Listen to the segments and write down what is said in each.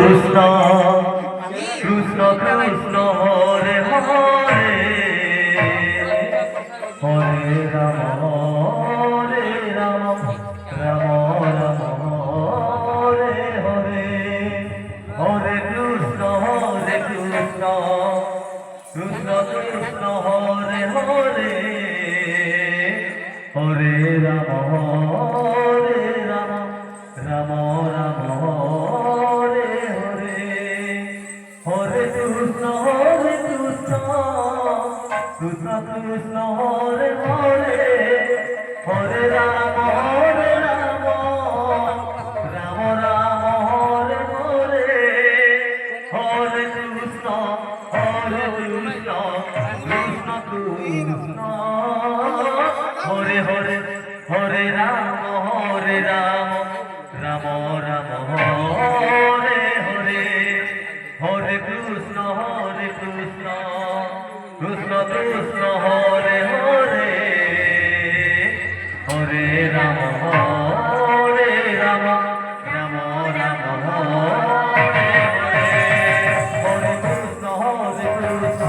Krishna Krishna Krishna Hare Hare Hare Ram Ram Ram Hare Hare Hare Krishna Krishna Krishna Hare Hare Hare Ram Ram Ram Hare Hare Hare Krishna Krishna Krishna Hare Hare Hare Ram Ram Ram Hare Hare Hare Krishna Krishna Krishna Hare Hare Hare Ram Ram Hare Hare Hare Krishna Krishna Krishna Hare Hare Hare Ram Ram Ram Hare Hare Hare Krishna Krishna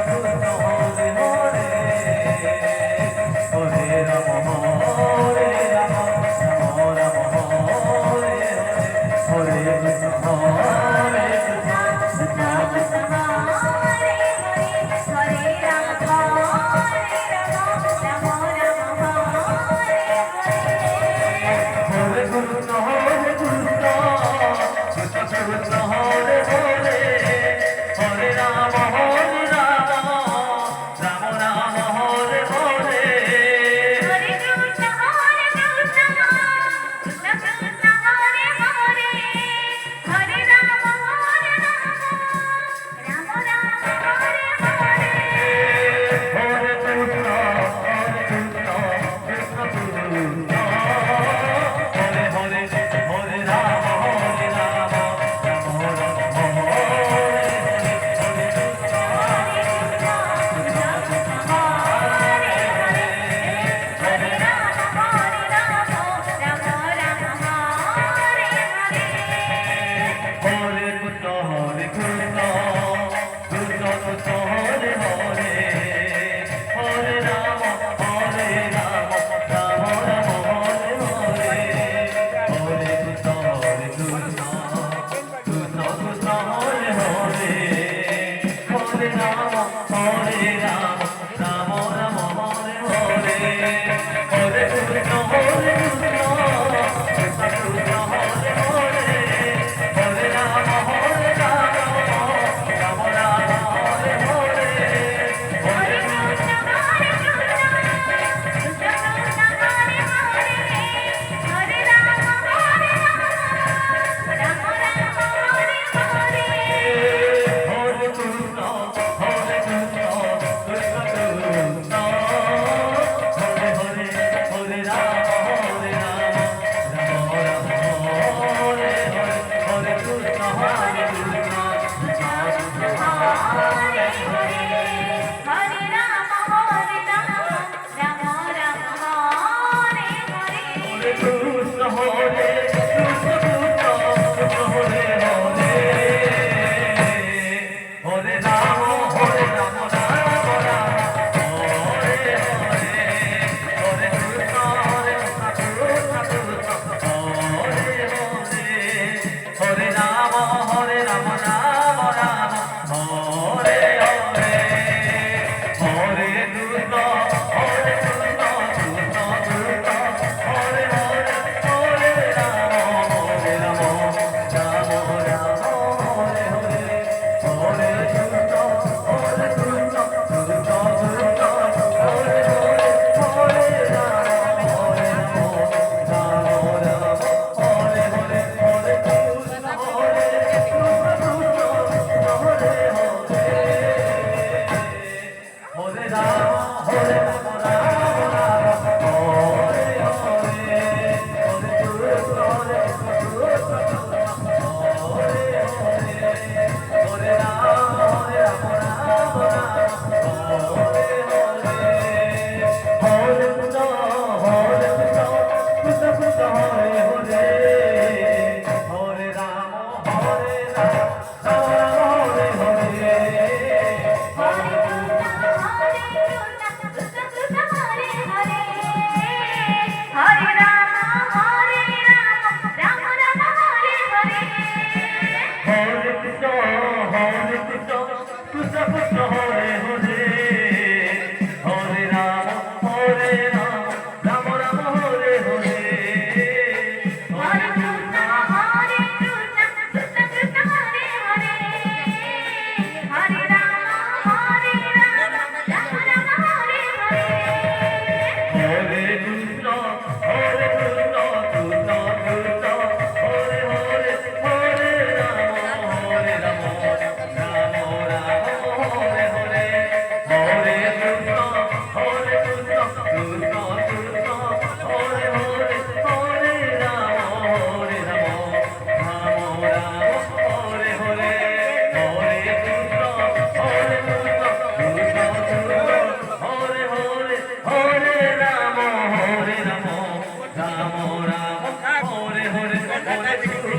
Krishna Hare Hare Hare Ram Hare Ram Ram Hare Hare Krishna Hare Krishna Krishna Hare Hare Hare Ram Ram Ram Hare Hare Hare Krishna Krishna Krishna Hare Hare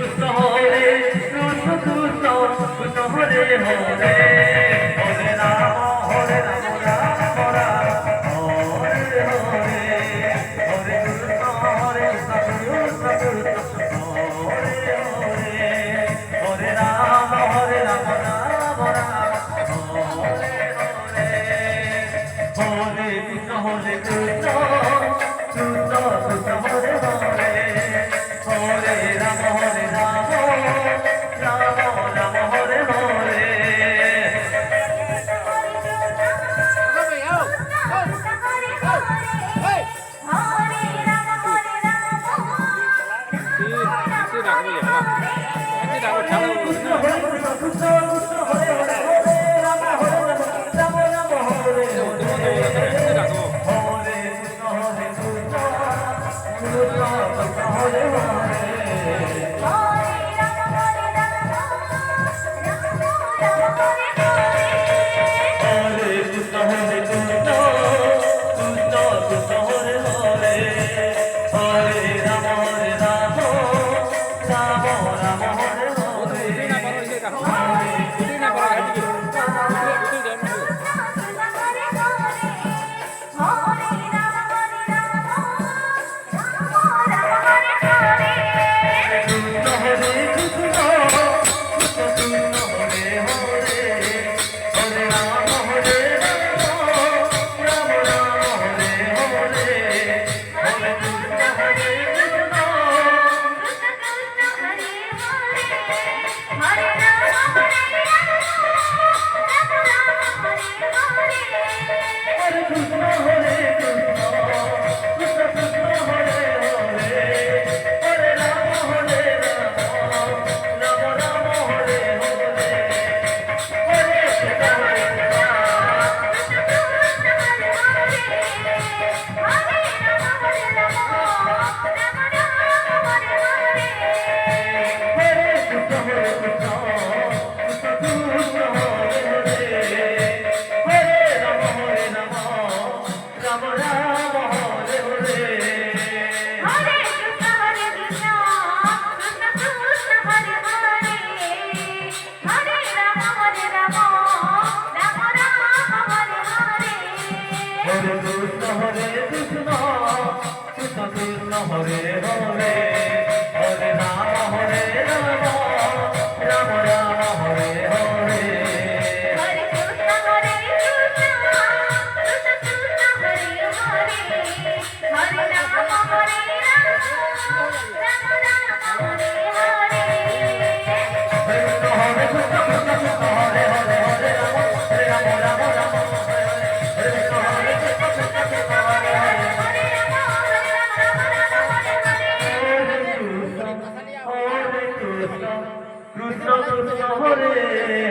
Krishna Hare Krishna Krishna Krishna Hare Hare Hare Ram Ram Ram Hare Hare Hare Krishna Krishna Krishna Hare Hare Hare Ram Ram Ram Hare Hare Hare Krishna Krishna Krishna Krishna Hare Hare Hare Ram Ram Ram Hare Hare Hare